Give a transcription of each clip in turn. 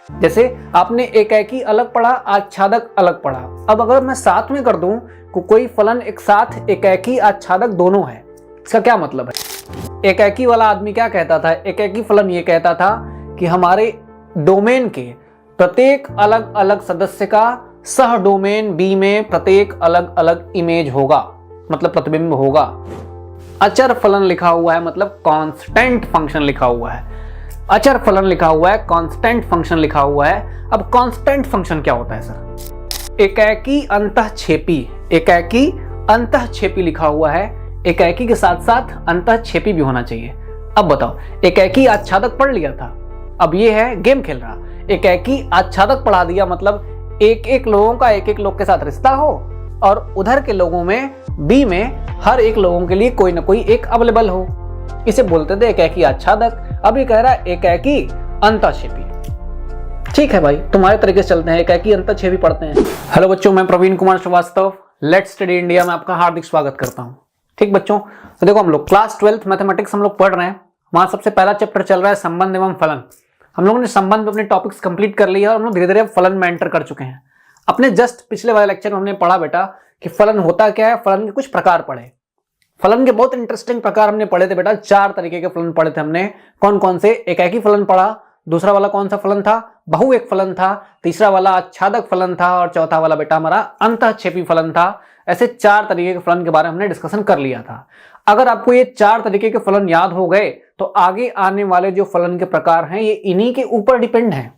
जैसे आपने एकाकी अलग पढ़ा, आच्छादक अलग पढ़ा। अब अगर मैं साथ में कर दूं कि कोई फलन एक साथ एकाकी आच्छादक दोनों है, इसका क्या मतलब है? एकाकी वाला आदमी क्या कहता था? एकाकी फलन ये कहता था कि हमारे डोमेन के प्रत्येक अलग अलग सदस्य का सह डोमेन बी में प्रत्येक अलग अलग इमेज होगा, मतलब प्रतिबिंब होगा। अचर फलन लिखा हुआ है, मतलब कांस्टेंट फंक्शन लिखा हुआ है। अचर फलन लिखा हुआ है, कांस्टेंट फंक्शन लिखा हुआ है। अब कांस्टेंट फंक्शन क्या होता है सर? एकाकी अंतःक्षेपी, एकाकी अंतःक्षेपी लिखा हुआ है। एकाकी के साथ साथ अंतःक्षेपी भी होना चाहिए। अब बताओ, एकाकी आच्छादक पढ़ लिया था, अब ये है गेम खेल रहा। एकाकी आच्छादक पढ़ा दिया, मतलब एक एक लोगों का एक एक लोग के साथ रिश्ता हो और उधर के लोगों में बी में हर एक लोगों के लिए कोई ना कोई एक अवेलेबल हो, इसे बोलते थे एकाकी आच्छादक। अब ये कह रहा है एकाकी अंतःक्षेपी। ठीक है भाई, तुम्हारे तरीके से चलते हैं, एकाकी अंतःक्षेपी पढ़ते हैं। हेलो बच्चों, मैं Praveen Kumar Srivastava, let's study India में आपका हार्दिक स्वागत करता हूं। ठीक बच्चों, तो देखो हम लोग क्लास 12th मैथमेटिक्स हम लोग पढ़ रहे हैं। वहां सबसे पहला चैप्टर चल रहा है संबंध एवं फलन। हम लोगों ने संबंध में अपने टॉपिक्स कंप्लीट कर लिया और हम लोग धीरे धीरे फलन में एंटर कर चुके हैं। अपने जस्ट पिछले वाले लेक्चर में हमने पढ़ा बेटा कि फलन होता क्या है, फलन के कुछ प्रकार पढ़े। फलन के बहुत इंटरेस्टिंग प्रकार हमने पढ़े थे बेटा, 4 तरीके के फलन पढ़े थे हमने। कौन कौन से? एकाकी फलन पढ़ा, दूसरा वाला कौन सा फलन था? बहुएक फलन था, तीसरा वाला आच्छादक फलन था और चौथा वाला बेटा हमारा अंतःक्षेपी फलन था। ऐसे 4 तरीके के फलन के बारे में हमने डिस्कशन कर लिया था। अगर आपको ये 4 तरीके के फलन याद हो गए तो आगे आने वाले जो फलन के प्रकार हैं ये इन्हीं के ऊपर डिपेंड हैं,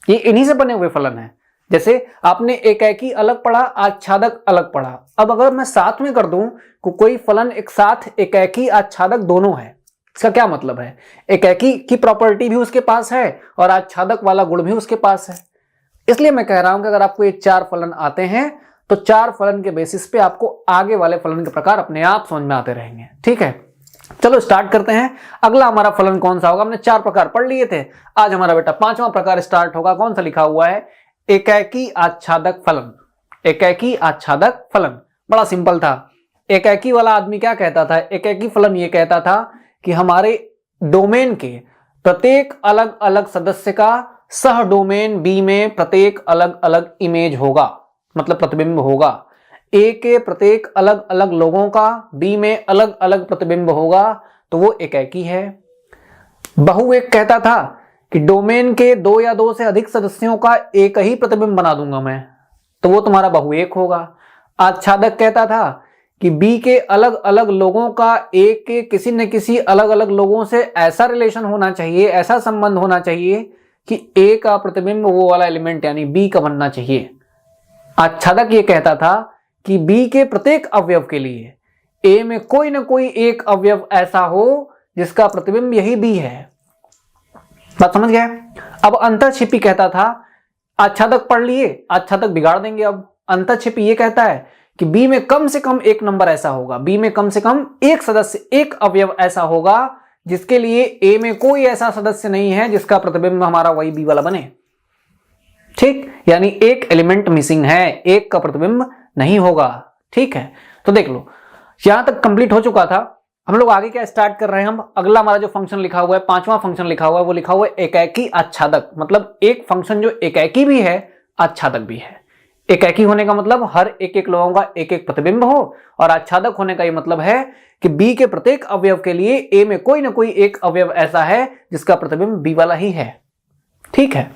ये इन्हीं से बने हुए फलन हैं। जैसे आपने एकाकी अलग पढ़ा, आच्छादक अलग पढ़ा। अब अगर मैं साथ में कर दूं कि कोई फलन एक साथ एकाकी आच्छादक दोनों है, इसका क्या मतलब है? एकाकी की प्रॉपर्टी भी उसके पास है और आच्छादक वाला गुण भी उसके पास है। इसलिए मैं कह रहा हूं कि अगर आपको ये 4 फलन आते हैं तो 4 फलन के बेसिस पे आपको आगे वाले फलन के प्रकार अपने आप समझ में आते रहेंगे। ठीक है, चलो स्टार्ट करते हैं। अगला हमारा फलन कौन सा होगा? हमने 4 प्रकार पढ़ लिए थे, आज हमारा बेटा 5वां प्रकार स्टार्ट होगा। कौन सा लिखा हुआ है? एकाकी आच्छादक फलन। एकाकी आच्छादक फलन बड़ा सिंपल था। एकाकी वाला आदमी क्या कहता था? एकाकी फलन ये कहता था कि हमारे डोमेन के प्रत्येक अलग अलग सदस्य का सह डोमेन बी में प्रत्येक अलग अलग इमेज होगा, मतलब प्रतिबिंब होगा। ए के प्रत्येक अलग अलग लोगों का बी में अलग अलग प्रतिबिंब होगा, तो वो एकाकी है। बहुएक कहता था कि डोमेन के 2 या 2 से अधिक सदस्यों का एक ही प्रतिबिंब बना दूंगा मैं, तो वो तुम्हारा बहुएक होगा। आच्छादक कहता था कि बी के अलग अलग लोगों का ए के किसी न किसी अलग अलग लोगों से ऐसा रिलेशन होना चाहिए, ऐसा संबंध होना चाहिए कि ए का प्रतिबिंब वो वाला एलिमेंट यानी बी का बनना चाहिए। आच्छादक ये कहता था कि बी के प्रत्येक अवयव के लिए ए में कोई ना कोई एक अवयव ऐसा हो जिसका प्रतिबिंब यही बी है। बात समझ गए? अब अंतःक्षेपी कहता था, आच्छादक पढ़ लिए, आच्छादक बिगाड़ देंगे। अब अंतःक्षेपी ये कहता है कि बी में कम से कम एक नंबर ऐसा होगा, बी में कम से कम एक सदस्य, एक अवयव ऐसा होगा जिसके लिए ए में कोई ऐसा सदस्य नहीं है जिसका प्रतिबिंब हमारा वही बी वाला बने। ठीक, यानी एक एलिमेंट मिसिंग है, एक का प्रतिबिंब नहीं होगा। ठीक है, तो देख लो यहां तक कंप्लीट हो चुका था। हम लोग आगे क्या स्टार्ट कर रहे हैं? हम अगला हमारा जो फंक्शन लिखा हुआ है, 5वां फंक्शन लिखा हुआ है, वो लिखा हुआ है एकाकी आच्छादक। मतलब एक फंक्शन जो एकाकी भी है, आच्छादक भी है। एकाकी होने का मतलब हर एक एक लोगों का एक एक प्रतिबिंब हो, और आच्छादक होने का ये मतलब है कि बी के प्रत्येक अवयव के लिए ए में कोई ना कोई एक अवयव ऐसा है जिसका प्रतिबिंब बी वाला ही है। ठीक है,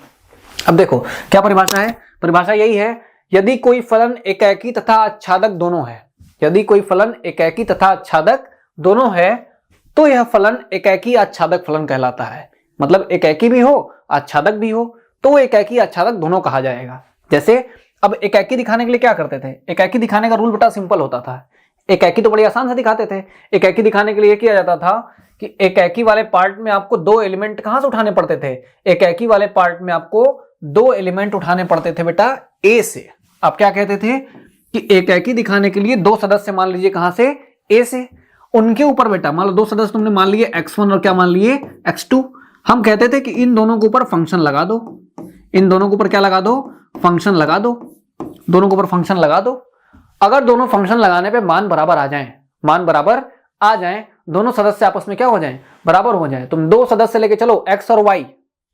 अब देखो क्या परिभाषा है? परिभाषा यही है, यदि कोई फलन एकाकी तथा आच्छादक दोनों है, यदि कोई फलन एकाकी तथा आच्छादक दोनों है तो यह फलन एकाकी आच्छादक फलन कहलाता है। मतलब एकाकी भी हो, आच्छादक भी हो, तो वो एकाकी आच्छादक दोनों कहा जाएगा। जैसे अब एकाकी दिखाने के लिए क्या करते थे? एकाकी दिखाने का रूल बड़ा सिंपल होता था। एकाकी तो बड़ी आसान से दिखाते थे। एकाकी दिखाने के लिए किया जाता था कि एकाकी वाले पार्ट में आपको 2 एलिमेंट कहां से उठाने पड़ते थे? एकाकी वाले पार्ट में आपको 2 एलिमेंट उठाने पड़ते थे बेटा ए से। आप क्या कहते थे कि एकाकी दिखाने के लिए 2 सदस्य मान लीजिए कहां से? ए से। उनके ऊपर बेटा मान लो 2 सदस्य तुमने मान लिए x1 और क्या मान लिए? x2। हम कहते थे कि इन दोनों के ऊपर फंक्शन लगा दो, इन दोनों के ऊपर क्या लगा दो? फंक्शन लगा दो, दोनों के ऊपर फंक्शन लगा दो। अगर दोनों फंक्शन लगाने पे मान बराबर आ जाएं, मान बराबर आ जाएं, दोनों सदस्य आपस में क्या हो जाएं? बराबर हो जाएं। तुम 2 सदस्य लेके चलो x और y,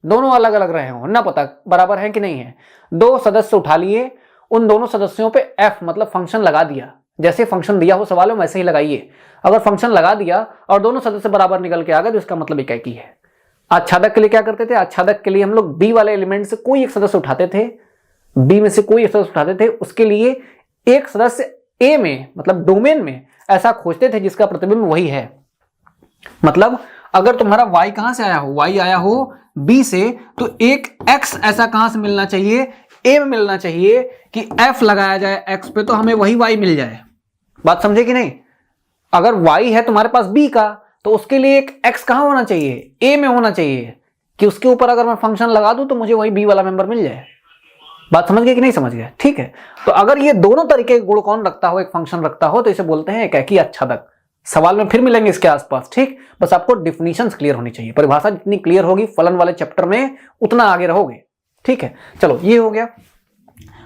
दोनों अलग अलग रहे हो ना, पता बराबर है कि नहीं है। दो सदस्य उठा लिए, उन दोनों सदस्यों पे एफ मतलब फंक्शन लगा दिया, जैसे फंक्शन दिया हो सवाल में वैसे ही लगाइए। अगर फंक्शन लगा दिया और दोनों सदस्य बराबर निकल के आ गए तो इसका मतलब इकाई है। आच्छादक के लिए क्या करते थे, आच्छादक के लिए हम लोग बी वाले एलिमेंट से कोई एक सदस्य उठाते थे, बी में से कोई एक सदस्य उठाते थे, उसके लिए एक सदस्य ए में मतलब डोमेन में ऐसा खोजते थे जिसका प्रतिबिंब वही है। मतलब अगर तुम्हारा y कहां से आया हो, y आया हो b से, तो एक x ऐसा कहां से मिलना चाहिए, a में मिलना चाहिए कि f लगाया जाए x पे तो हमें वही y मिल जाए। बात समझे कि नहीं। अगर y है तुम्हारे पास b का, तो उसके लिए एक x कहां होना चाहिए, a में होना चाहिए कि उसके ऊपर अगर मैं फंक्शन लगा दूं तो मुझे वही b वाला मेंबर मिल जाए। बात समझ गए कि नहीं समझ गए, ठीक है। तो अगर ये दोनों तरीके के गुण कौन रखता हो, एक फंक्शन रखता हो, तो इसे बोलते हैं एकैकी आच्छादक। सवाल में फिर मिलेंगे इसके आसपास, ठीक। बस आपको डिफिनीशंस क्लियर होनी चाहिए, परिभाषा जितनी क्लियर होगी फलन वाले चैप्टर में उतना आगे रहोगे, ठीक है। चलो ये हो गया।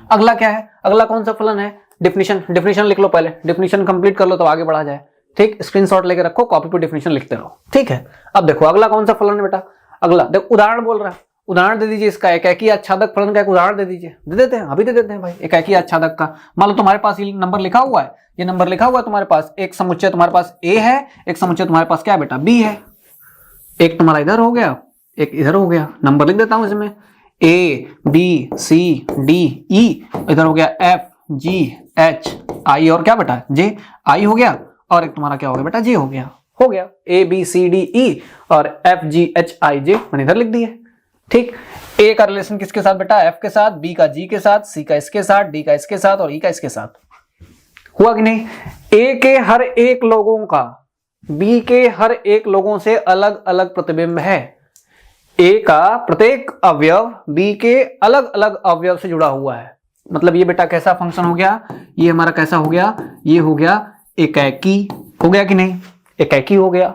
अगला क्या है, अगला कौन सा फलन है, डिफिनीशन। डिफिनीशन लिख लो पहले, डिफिनीशन कंप्लीट कर लो तो आगे बढ़ा जाए, ठीक। स्क्रीनशॉट लेके रखो, कॉपी पे डिफिनीशन लिखते रहो, ठीक है। अब देखो अगला कौन सा फलन है बेटा, अगला देखो उदाहरण बोल रहा है, उदाहरण दे दीजिए इसका, एकैकी आच्छादक फलन का एक उदाहरण दे दीजिए। दे देते हैं, अभी दे देते हैं भाई। एकैकी आच्छादक का मान लो तुम्हारे पास ये नंबर लिखा हुआ है, ये नंबर लिखा हुआ है तुम्हारे पास, एक समुच्चय तुम्हारे पास a है, एक समुच्चय तुम्हारे पास क्या है बेटा, b है। एक तुम्हारा इधर हो गया, एक इधर हो गया। नंबर लिख देता हूं इसमें, a b c d e, इधर हो गया f g h i और क्या बेटा j, i हो गया, और एक तुम्हारा क्या हो गया बेटा j हो गया। हो गया a b c d e और f g h i j मैंने इधर लिख दिए, ठीक। a का रिलेशन किसके साथ बेटा, f के साथ, b का g के साथ, c का इसके साथ, d का इसके साथ और e का इसके साथ। हुआ कि नहीं। a के हर एक लोगों का b के हर एक लोगों से अलग अलग प्रतिबिंब है। a का प्रत्येक अवयव b के अलग अलग अवयव से जुड़ा हुआ है। मतलब ये बेटा कैसा फंक्शन हो गया, ये हमारा कैसा हो गया, ये हो गया एकैकी। हो गया कि नहीं, एकैकी हो गया।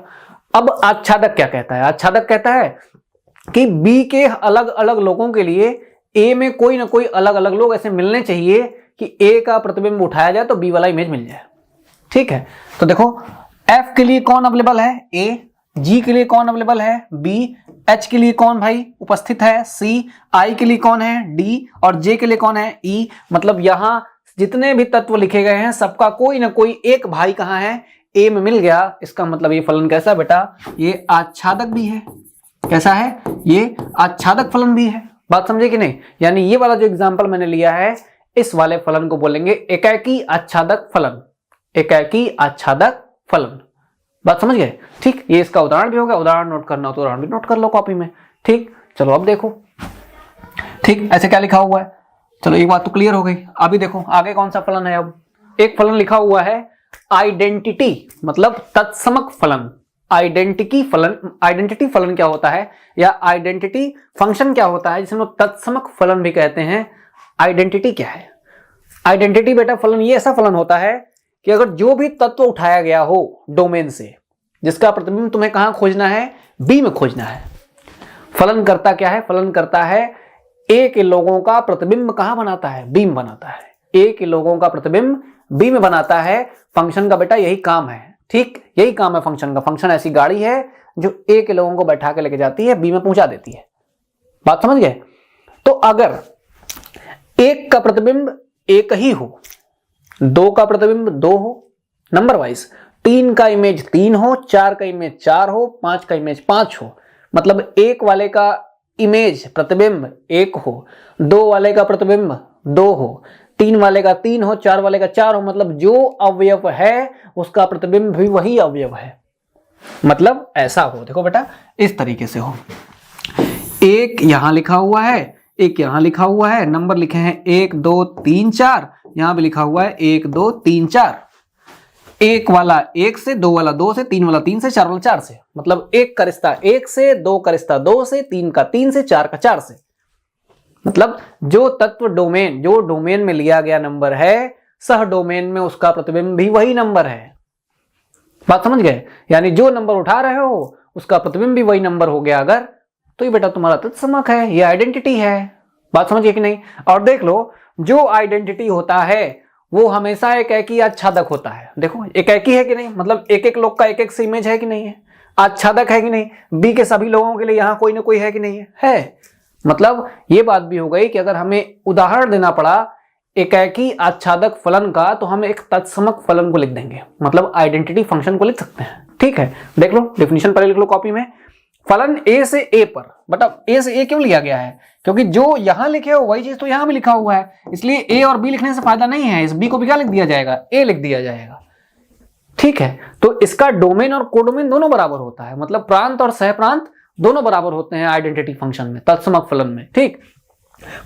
अब आच्छादक क्या कहता है, आच्छादक कहता है कि b के अलग अलग लोगों के लिए a में कोई ना कोई अलग अलग लोग ऐसे मिलने चाहिए कि a का प्रतिबिंब उठाया जाए तो b वाला इमेज मिल जाए, ठीक है। तो देखो f के लिए कौन अवेलेबल है, a, g के लिए कौन अवेलेबल है, b, h के लिए कौन भाई उपस्थित है, c, i के लिए कौन है, d और j के लिए कौन है, e। मतलब यहां जितने भी तत्व लिखे गए हैं सबका कोई ना कोई एक भाई कहां है, a में मिल गया। इसका मतलब ये फलन कैसा बेटा, ये आच्छादक भी है। कैसा है, ये आच्छादक फलन भी है। बात समझे कि नहीं। यानी ये वाला जो एग्जांपल मैंने लिया है, इस वाले फलन को बोलेंगे एकैकी आच्छादक फलन, एकैकी आच्छादक फलन। बात समझ गए, ठीक। ये इसका उदाहरण भी होगा, उदाहरण नोट करना हो तो उदाहरण भी नोट कर लो कॉपी में, ठीक। चलो अब देखो, ठीक, ऐसे क्या लिखा हुआ है। चलो एक बात तो क्लियर हो गई। अभी देखो आगे कौन सा फलन है। अब एक फलन लिखा हुआ है आइडेंटिटी मतलब तत्समक फलन। आइडेंटिटी फलन क्या होता है, या आइडेंटिटी फंक्शन क्या होता है, जिसे हम लोग तत्समक फलन भी कहते हैं। आइडेंटिटी क्या है, आइडेंटिटी बेटा फलन ये ऐसा फलन होता है कि अगर जो भी तत्व उठाया गया हो डोमेन से, जिसका प्रतिबिंब तुम्हें कहां खोजना है, बी में खोजना है। फलन करता क्या है, फलन करता है ए के लोगों का प्रतिबिंब कहां बनाता है, बी में बनाता है। ए के लोगों का प्रतिबिंब बी में बनाता है। फंक्शन का बेटा यही काम है, ठीक, यही काम है फंक्शन का। फंक्शन ऐसी गाड़ी है जो ए के लोगों को बैठा के लेके जाती है, बी में पहुंचा देती है। बात समझ गए। तो अगर एक का प्रतिबिंब एक ही हो, दो का प्रतिबिंब दो हो, नंबर वाइज, तीन का इमेज तीन हो, चार का इमेज चार हो, पांच का इमेज पांच हो, मतलब एक वाले का इमेज प्रतिबिंब एक हो, दो वाले का प्रतिबिंब दो हो, तीन वाले का तीन हो, चार वाले का चार हो, मतलब जो अवयव है उसका प्रतिबिंब भी वही अवयव है। मतलब ऐसा हो, देखो बेटा इस तरीके से हो। एक यहां लिखा हुआ है, एक यहां लिखा हुआ है, नंबर लिखे हैं 1 2 3 4, यहां भी लिखा हुआ है 1 2 3 4। एक वाला एक से, दो वाला दो से, तीन वाला तीन से, चार वाला चार से। मतलब एक का रिश्ता एक से, दो का रिश्ता दो से, तीन का तीन से, चार का चार से। मतलब जो तत्व डोमेन, जो डोमेन में लिया गया नंबर है, सह डोमेन में उसका प्रतिबिंब भी वही नंबर है। बात समझ गए। यानी जो नंबर उठा रहे हो उसका प्रतिबिंब भी वही नंबर हो गया अगर, तो ये बेटा तुम्हारा तत्समक है, ये आइडेंटिटी है। बात समझिए कि नहीं। और देख लो जो आइडेंटिटी होता है वो हमेशा एकैकी आच्छादक होता है। देखो एकैकी है कि नहीं, मतलब एक एक लोग का एक एक से इमेज है कि नहीं है। आच्छादक है कि नहीं, बी के सभी लोगों के लिए यहाँ कोई ना कोई है कि नहीं है। मतलब ये बात भी हो गई कि अगर हमें उदाहरण देना पड़ा एकाकी आच्छादक फलन का तो हम एक तत्समक फलन को लिख देंगे, मतलब आइडेंटिटी फंक्शन को लिख सकते हैं। ठीक है, देख लो डेफिनेशन पहले लिख लो कॉपी में। फलन ए से ए पर, बट अब ए से ए क्यों लिया गया है, क्योंकि जो यहां लिखे हो वही चीज तो यहां भी लिखा हुआ है, इसलिए ए और बी लिखने से फायदा नहीं है, इस बी को भी क्या लिख दिया जाएगा, ए लिख दिया जाएगा। ठीक है, तो इसका डोमेन और कोडोमेन दोनों बराबर होता है, मतलब प्रांत और सहप्रांत दोनों बराबर होते हैं आइडेंटिटी फंक्शन में, तत्समक फलन में। ठीक,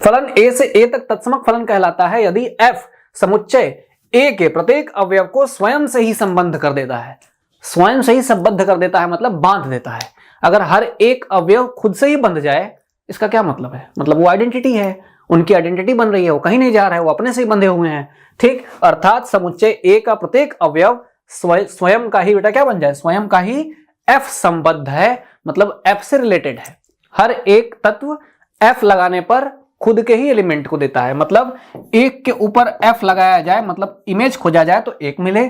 फलन ए से ए तक तत्समक फलन कहलाता है यदि एफ समुच्चय ए के प्रत्येक अवयव को स्वयं से ही संबंध कर देता है। स्वयं से ही संबद्ध कर देता है मतलब बांध देता है। अगर हर एक अवयव खुद से ही बंध जाए, इसका क्या मतलब है, मतलब वो आइडेंटिटी है, उनकी आइडेंटिटी बन रही है, वो कहीं नहीं जा रहा है, वो अपने से ही बंधे हुए हैं। ठीक, अर्थात समुच्चय ए का प्रत्येक अवयव स्वयं का ही बेटा क्या बन जाए, स्वयं का ही एफ संबद्ध है, मतलब एफ से रिलेटेड है। हर एक तत्व एफ लगाने पर खुद के ही एलिमेंट को देता है, मतलब एक के ऊपर एफ लगाया जाए मतलब इमेज खोजा जाए तो एक मिले,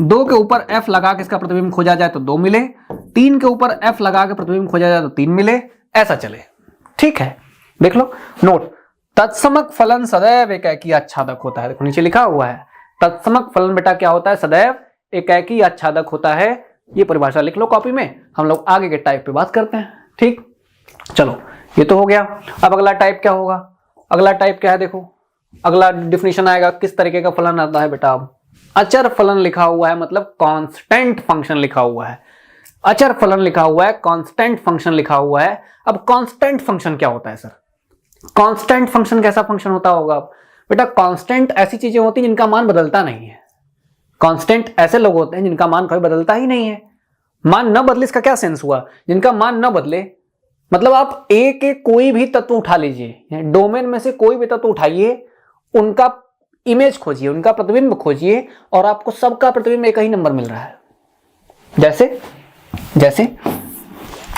दो के ऊपर एफ लगा के इसका प्रतिबिंब खोजा जाए तो दो मिले, तीन के ऊपर एफ लगा के प्रतिबिंब खोजा जाए तो तीन मिले, ऐसा चले। ठीक है, देख लो नोट, तत्समक फलन सदैव एकाकी आच्छादक होता है। देखो नीचे लिखा हुआ है तत्समक फलन बेटा क्या होता है, सदैव एकाकी आच्छादक होता है। ये परिभाषा लिख लो कॉपी में, हम लोग आगे के टाइप पे बात करते हैं। ठीक, चलो ये तो हो गया। अब अगला टाइप क्या होगा, अगला टाइप क्या है, देखो अगला डिफिनेशन आएगा किस तरीके का फलन आता है बेटा। अब अचर फलन लिखा हुआ है, मतलब कांस्टेंट फंक्शन लिखा हुआ है। अचर फलन लिखा हुआ है, कांस्टेंट फंक्शन लिखा हुआ है। अब कांस्टेंट फंक्शन क्या होता है सर, कांस्टेंट फंक्शन कैसा फंक्शन होता होगा बेटा। कांस्टेंट ऐसी चीजें होती हैं जिनका मान बदलता नहीं है। कांस्टेंट ऐसे लोग होते हैं जिनका मान कभी बदलता ही नहीं है। मान न बदले इसका क्या सेंस हुआ, जिनका मान न बदले मतलब आप ए के कोई भी तत्व उठा लीजिए, डोमेन में से कोई भी तत्व उठाइए, उनका इमेज खोजिए, उनका प्रतिबिंब खोजिए और आपको सबका प्रतिबिंब एक ही नंबर मिल रहा है। जैसे जैसे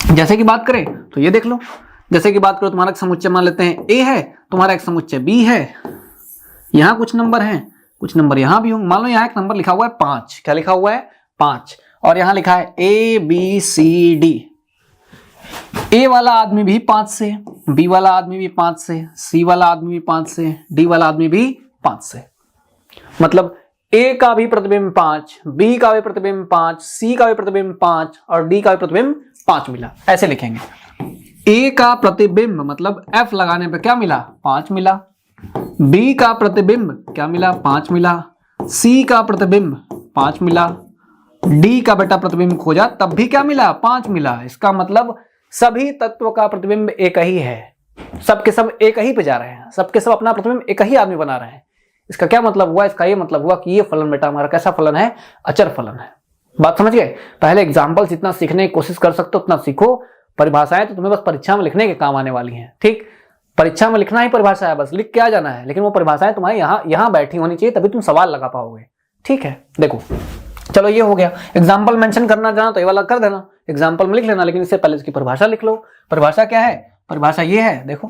जैसे कि बात करें तो ये देख लो, जैसे कि बात करो तुम्हारा एक समुच्चय मान लेते हैं ए है, तुम्हारा एक समुच्चय बी है, यहां कुछ नंबर हैं, कुछ नंबर यहां भी होंगे। मान लो यहां एक नंबर लिखा हुआ है 5, क्या लिखा हुआ है 5, और यहां लिखा है ए बी सी डी। ए वाला आदमी भी 5 से, बी वाला आदमी भी 5 से, सी वाला आदमी भी 5 से, डी वाला आदमी भी 5 से। मतलब ए का भी प्रतिबिंब 5, बी का भी प्रतिबिंब 5, सी का भी प्रतिबिंब 5 और डी का भी प्रतिबिंब 5 मिला। ऐसे लिखेंगे, ए का प्रतिबिंब मतलब एफ लगाने पे क्या मिला 5 मिला, बी का प्रतिबिंब क्या मिला 5 मिला, सी का प्रतिबिंब 5 मिला, डी का बेटा प्रतिबिंब खोजा तब भी क्या मिला 5 मिला। इसका मतलब सभी तत्व का प्रतिबिंब एक ही है, सबके सब एक ही पे जा रहे हैं, सबके सब अपना प्रतिबिंब एक ही आदमी बना रहे हैं। इसका क्या मतलब हुआ, इसका ये मतलब हुआ कि ये फलन बेटा हमारा कैसा फलन है, अचर फलन है। बात समझ गए। पहले एग्जाम्पल जितना सीखने की कोशिश कर सकते हो उतना सीखो, परिभाषाएं तो तुम्हें बस परीक्षा में लिखने के काम आने वाली हैं। ठीक, परीक्षा में लिखना ही परिभाषा है, बस लिख के आ जाना है, लेकिन वो परिभाषाएं तुम्हारी यहाँ बैठी होनी चाहिए, तभी तुम सवाल लगा पाओगे। ठीक है, देखो चलो ये हो गया। एग्जाम्पल मेंशन करना चाहो तो ये वाला कर देना, एग्जाम्पल में लिख लेना, लेकिन इससे पहले इसकी परिभाषा लिख लो। परिभाषा क्या है, परिभाषा ये है, देखो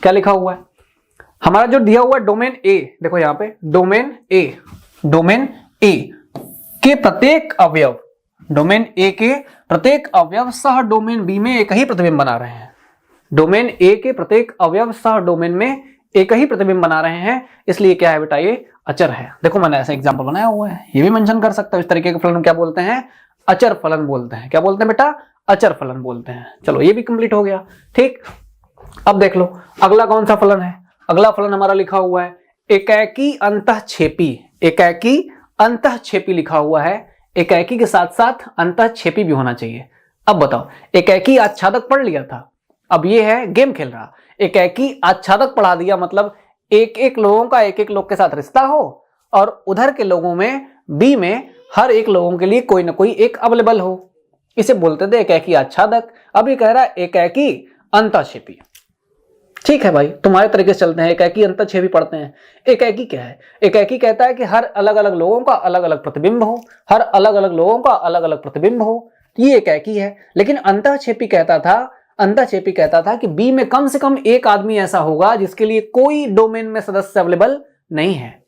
क्या लिखा हुआ है हमारा जो दिया हुआ डोमेन ए, देखो यहाँ पे डोमेन ए के प्रत्येक अवयव, डोमेन ए के प्रत्येक अवयव सह डोमेन बी में एक ही प्रतिबिंब बना रहे हैं। डोमेन ए के प्रत्येक अवयव सह डोमेन में एक ही प्रतिबिंब बना रहे हैं, इसलिए क्या है बेटा ये अचर है। देखो मैंने ऐसा एग्जांपल बनाया हुआ है, ये भी मेंशन कर सकता हूं। इस तरीके के फलन क्या बोलते हैं, अचर फलन बोलते हैं। क्या बोलते हैं बेटा, अचर फलन बोलते हैं। चलो ये भी कंप्लीट हो गया। ठीक, अब देख लो अगला कौन सा फलन है। अगला फलन हमारा लिखा हुआ है एकाकी अंतःक्षेपी। एकाकी अंतःक्षेपी लिखा हुआ है, एकाकी के साथ साथ अंतःक्षेपी भी होना चाहिए। अब बताओ, एकाकी आच्छादक पढ़ लिया था, अब ये है गेम खेल रहा। एकाकी आच्छादक पढ़ा दिया मतलब एक एक लोगों का एक एक लोग के साथ रिश्ता हो और उधर के लोगों में बी में हर एक लोगों के लिए कोई ना कोई एक अवेलेबल हो, इसे बोलते थे एकाकी आच्छादक। अब ये कह रहा है एकाकी अंतःक्षेपी। ठीक है भाई, तुम्हारे तरीके से चलते हैं, एकाकी अंतःक्षेपी पढ़ते हैं। एकाकी क्या है, एकाकी कहता है कि हर अलग अलग लोगों का अलग अलग प्रतिबिंब हो, हर अलग अलग लोगों का अलग अलग प्रतिबिंब हो, ये एकाकी है। लेकिन अंतःक्षेपी कहता था कि बी में कम से कम एक आदमी ऐसा होगा जिसके लिए कोई डोमेन में सदस्य अवेलेबल नहीं है।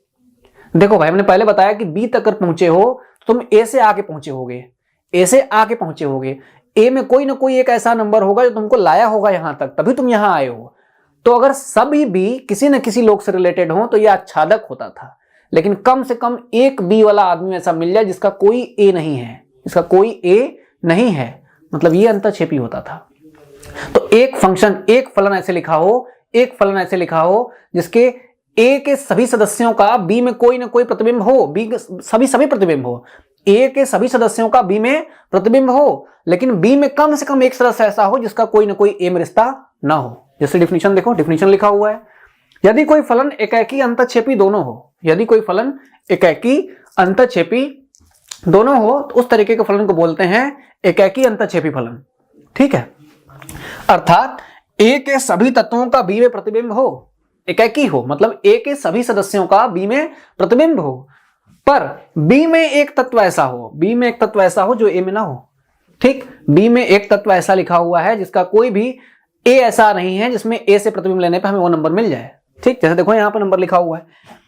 देखो भाई, हमने पहले बताया कि बी तक अगर पहुंचे हो तो तुम ए से आके पहुंचे होगे, ए से आके पहुंचे होगे। ए में कोई ना कोई एक ऐसा नंबर होगा जो तुमको लाया होगा यहां तक, तभी तुम यहां आए हो। तो अगर सभी बी किसी न किसी लोग से रिलेटेड हो तो यह आच्छादक होता था। लेकिन कम से कम एक बी वाला आदमी ऐसा मिल जाए जिसका कोई ए नहीं है, जिसका कोई ए नहीं है, मतलब ये अंतःक्षेपी होता था। तो एक फंक्शन, एक फलन ऐसे लिखा हो, एक फलन ऐसे लिखा हो जिसके ए के सभी सदस्यों का बी में कोई ना कोई प्रतिबिंब हो, बी सभी प्रतिबिंब हो, ए के सभी सदस्यों का बी में प्रतिबिंब हो, लेकिन बी में कम से कम एक सदस्य ऐसा हो जिसका कोई ना कोई ए में रिश्ता ना हो। जैसे डिफिनीशन देखो, डिफिनीशन लिखा हुआ है, यदि कोई फलन एकाकी अंतःक्षेपी दोनों हो, यदि कोई फलन एकाकी अंतःक्षेपी दोनों हो तो उस तरीके के फलन को बोलते हैं एकाकी अंतःक्षेपी फलन। ठीक है, अर्थात ए के सभी तत्वों का बी में प्रतिबिंब हो, एकाकी हो, मतलब ए के सभी सदस्यों का बी में प्रतिबिंब हो, पर बी में एक तत्व ऐसा हो, बी में एक तत्व ऐसा हो जो ए में ना हो। ठीक, बी में एक तत्व ऐसा लिखा हुआ है जिसका कोई भी ए ऐसा नहीं है जिसमें ए से प्रतिबिंब लेने पर हमें वो नंबर मिल जाए। ठीक, जैसे देखो यहां पर नंबर लिखा हुआ है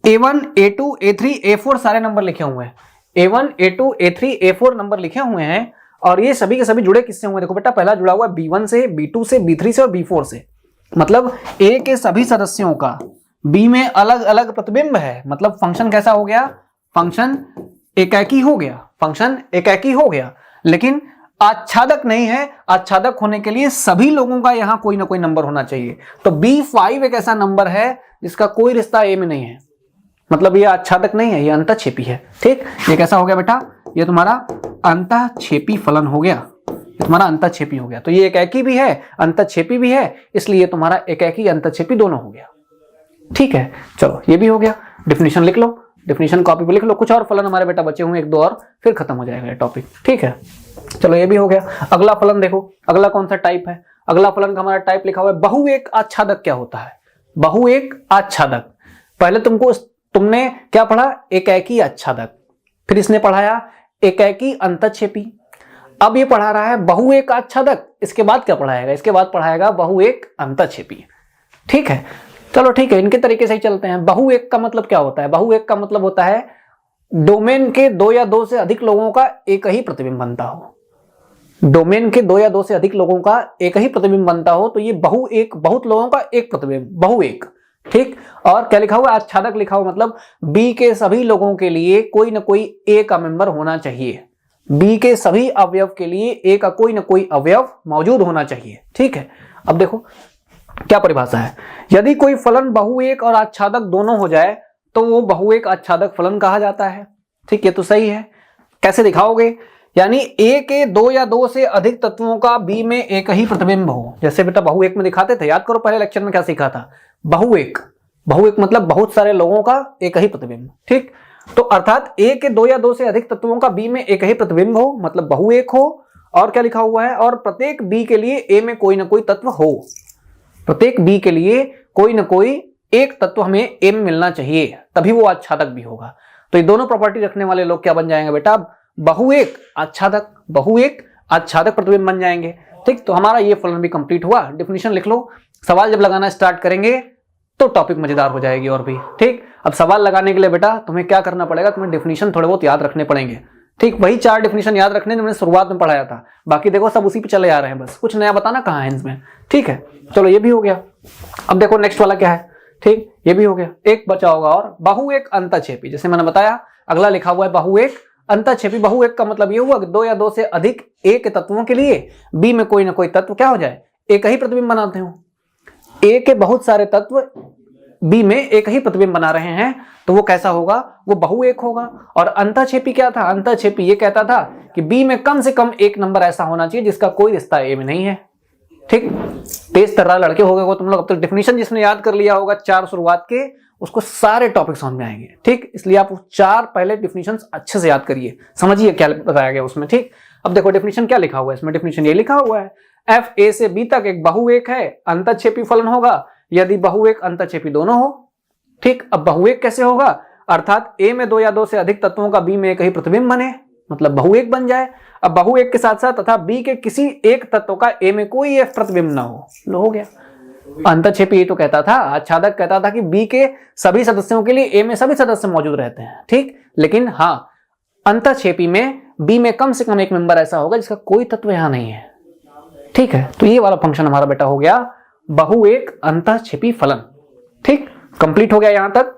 A1 A2 A3 A4 सारे नंबर लिखे हुए हैं, A1 A2 A3 A4 number लिखे हुए हैं, और ये सभी के सभी जुड़े किससे हुए? देखो बेटा, पहला जुड़ा हुआ है B1 से, B2 से, B3 से और B4 से, मतलब ए के सभी सदस्यों का बी में अलग अलग प्रतिबिंब है। मतलब फंक्शन कैसा हो गया? फंक्शन एकाकी हो गया, फंक्शन एकाकी हो गया, लेकिन आच्छादक नहीं है। आच्छादक होने के लिए सभी लोगों का यहां कोई ना कोई नंबर होना चाहिए। तो B5 एक ऐसा नंबर है जिसका कोई रिश्ता ए में नहीं है, मतलब ये आच्छादक नहीं है, ये अंतःक्षेपी है। ठीक, ये कैसा हो गया बेटा? ये तुम्हारा अंतःक्षेपी फलन हो गया, ये तुम्हारा अंतःक्षेपी हो गया। तो ये एकाकी भी है, अंतःक्षेपी भी है, इसलिए तुम्हारा एकाकी अंतःक्षेपी दोनों हो गया। ठीक है, चलो ये भी हो गया। डिफिनीशन लिख लो, डिफिनीशन कॉपी पे लिख लो। कुछ और फलन हमारे बेटा बचे हुए एक दो और, फिर खत्म हो जाएगा ये टॉपिक। ठीक है, चलो ये भी हो गया। अगला फलन देखो, अगला कौन सा टाइप है? अगला फलन का हमारा टाइप लिखा हुआ है बहुएक आच्छादक। क्या होता है बहुएक आच्छादक? पहले तुमने क्या पढ़ा? एकाकी आच्छादक, फिर इसने पढ़ाया एकाकी अंतःक्षेपी, अब ये पढ़ा रहा है बहुएक आच्छादक। इसके बाद क्या पढ़ाएगा? इसके बाद पढ़ाएगा बहुएक अंतःक्षेपी। ठीक है, चलो ठीक है, इनके तरीके से ही चलते हैं। बहुएक का मतलब क्या होता है? बहुएक का मतलब होता है डोमेन के दो या दो से अधिक लोगों का एक ही प्रतिबिंब बनता हो। डोमेन के दो या दो से अधिक लोगों का एक ही प्रतिबिंब बनता हो तो ये बहुएक, बहुत लोगों का एक प्रतिबिंब, बहुएक। ठीक, और क्या लिखा हुआ है? आच्छादक लिखा हुआ, मतलब बी के सभी लोगों के लिए कोई ना कोई ए का मेंबर होना चाहिए, बी के सभी अवयव के लिए ए का कोई ना कोई अवयव मौजूद होना चाहिए। ठीक है, अब देखो क्या परिभाषा है। यदि कोई फलन बहुएक और आच्छादक दोनों हो जाए तो वो बहुएक आच्छादक फलन कहा जाता है। ठीक, ये तो सही है। कैसे दिखाओगे? यानी ए के दो या दो से अधिक तत्वों का बी में एक ही प्रतिबिंब हो। जैसे बेटा बहुएक में दिखाते थे, याद करो पहले लेक्चर में क्या सीखा था? बहुएक, बहुएक मतलब बहुत सारे लोगों का एक ही प्रतिबिंब। ठीक, तो अर्थात ए के दो या दो से अधिक तत्वों का बी में एक ही प्रतिबिंब हो, मतलब बहुएक हो। और क्या लिखा हुआ है? और प्रत्येक बी के लिए ए में कोई ना कोई तत्व हो, प्रत्येक बी के लिए कोई ना कोई एक तत्व हमें ए में मिलना चाहिए, तभी वो आच्छादक भी होगा। तो ये दोनों प्रॉपर्टी रखने वाले लोग क्या बन जाएंगे बेटा? बहुएक आच्छादक, बहुएक आच्छादक प्रतिबिंब बन जाएंगे। ठीक, तो हमारा ये फलन भी कंप्लीट हुआ। डिफिनीशन लिख लो। सवाल जब लगाना स्टार्ट करेंगे तो टॉपिक मजेदार हो जाएगी और भी। ठीक, अब सवाल लगाने के लिए बेटा तुम्हें क्या करना पड़ेगा? तुम्हें डिफिनीशन थोड़े बहुत याद रखने पड़ेंगे। ठीक, वही 4 डिफिनीशन याद रखने जो मैंने शुरुआत में पढ़ाया था, बाकी देखो सब उसी पे चले आ रहे हैं, बस कुछ नया बताना कहाँ है इसमें। ठीक है, चलो ये भी हो गया। अब देखो नेक्स्ट वाला क्या है। ठीक, ये भी हो गया, एक बचा होगा और बहुएक अंतःक्षेपी। जैसे मैंने बताया अगला लिखा हुआ है बहुएक अंतःक्षेपी। बहुएक का मतलब ये हुआ कि दो या दो से अधिक ए के तत्वों के लिए बी में कोई ना कोई तत्व क्या हो जाए? एक ही प्रतिबिंब बनाते हो। ए के बहुत सारे तत्व बी में एक ही प्रतिबिंब बना रहे हैं तो वो कैसा होगा? वो बहुएक होगा। और अंतःक्षेपी क्या था? अंतःक्षेपी ये कहता था कि बी में कम से कम एक नंबर ऐसा होना चाहिए जिसका कोई रिश्ता ए में नहीं है। ठीक, तेज तर्रा लड़के हो गए हो तुम लोग। अब तक डिफिनीशन जिसने याद कर लिया होगा 4 शुरुआत के, उसको सारे टॉपिक समझ में आएंगे। ठीक, इसलिए आप 4 पहले डिफिनीशन अच्छे से याद करिए, समझिए क्या बताया गया उसमें। ठीक, अब देखो डिफिनीशन क्या लिखा हुआ है इसमें। डिफिनीशन ये लिखा हुआ है एफ ए से बी तक एक बहुएक है, अंतःक्षेपी फलन होगा यदि बहुएक अंतःक्षेपी दोनों हो। ठीक, अब बहुएक कैसे होगा? अर्थात ए में दो या दो से अधिक तत्वों का बी में एक ही प्रतिबिंब बने, मतलब बहुएक बन जाए। अब बहुएक के साथ साथ तथा बी के किसी एक तत्व का ए में कोई एक प्रतिबिंब ना हो, लो हो गया। अंतःक्षेपी ये तो कहता था, आच्छादक कहता था कि बी के सभी सदस्यों के लिए ए में सभी सदस्य मौजूद रहते हैं। ठीक, लेकिन हाँ, अंतःक्षेपी में बी में कम से कम एक मेंबर ऐसा होगा जिसका कोई तत्व यहां नहीं है। ठीक है, तो ये वाला फंक्शन हमारा बेटा हो गया बहु एक अंतःक्षेपी फलन। ठीक, कंप्लीट हो गया यहां तक।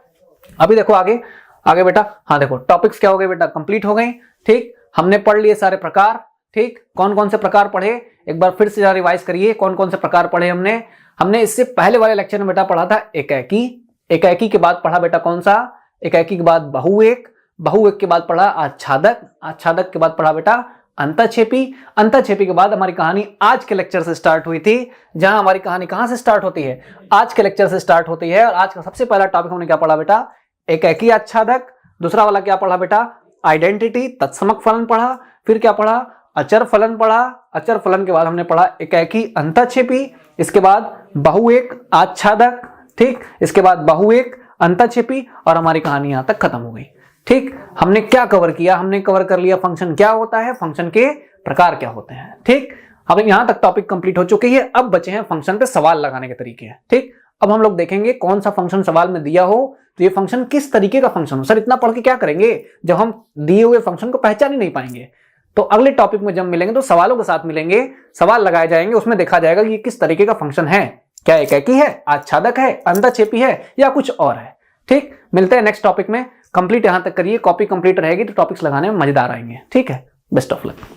अभी देखो आगे आगे बेटा, हाँ देखो टॉपिक्स क्या हो गए बेटा, कंप्लीट हो गए। ठीक, हमने पढ़ लिए सारे प्रकार। ठीक, कौन कौन से प्रकार पढ़े, एक बार फिर से रिवाइज करिए कौन कौन से प्रकार पढ़े हमने इससे पहले वाले लेक्चर में बेटा पढ़ा था एकाकी, एकाकी के बाद पढ़ा बेटा कौन सा, एकाकी के बाद बहुएक, बहुएक के बाद पढ़ा आच्छादक, आच्छादक के बाद पढ़ा बेटा अंतःक्षेपी, अंतःक्षेपी के बाद हमारी कहानी आज के लेक्चर से स्टार्ट हुई थी। जहां हमारी कहानी कहां से स्टार्ट होती है, आज के लेक्चर से स्टार्ट होती है। और आज का सबसे पहला टॉपिक हमने क्या पढ़ा बेटा, एकाकी आच्छादक। दूसरा वाला क्या पढ़ा बेटा, आइडेंटिटी, तत्समक फलन पढ़ा। फिर क्या पढ़ा, अचर फलन पढ़ा। अचर फलन के बाद हमने पढ़ा एकाकी अंतःक्षेपी, इसके बाद बहुएक आच्छादक। ठीक, इसके बाद बहुएक अंतःक्षेपी, और हमारी कहानी यहां तक खत्म हो गई। ठीक, हमने क्या कवर किया, हमने कवर कर लिया फंक्शन क्या होता है, फंक्शन के प्रकार क्या होते हैं। ठीक, अब यहां तक टॉपिक कंप्लीट हो चुके हैं। अब बचे हैं फंक्शन पे सवाल लगाने के तरीके। ठीक, अब हम लोग देखेंगे कौन सा फंक्शन सवाल में दिया हो तो ये फंक्शन किस तरीके का फंक्शन हो। सर इतना पढ़ के क्या करेंगे जब हम दिए हुए फंक्शन को पहचान ही नहीं पाएंगे। तो अगले टॉपिक में जब मिलेंगे तो सवालों के साथ मिलेंगे, सवाल लगाए जाएंगे, उसमें देखा जाएगा कि ये किस तरीके का फंक्शन है, क्या एकाकी है, आच्छादक है, अंतःक्षेपी है या कुछ और है। ठीक, मिलते हैं नेक्स्ट टॉपिक में। कंप्लीट यहां तक करिए, कॉपी कंप्लीट रहेगी तो टॉपिक्स लगाने में मजेदार आएंगे। ठीक है, बेस्ट ऑफ लक।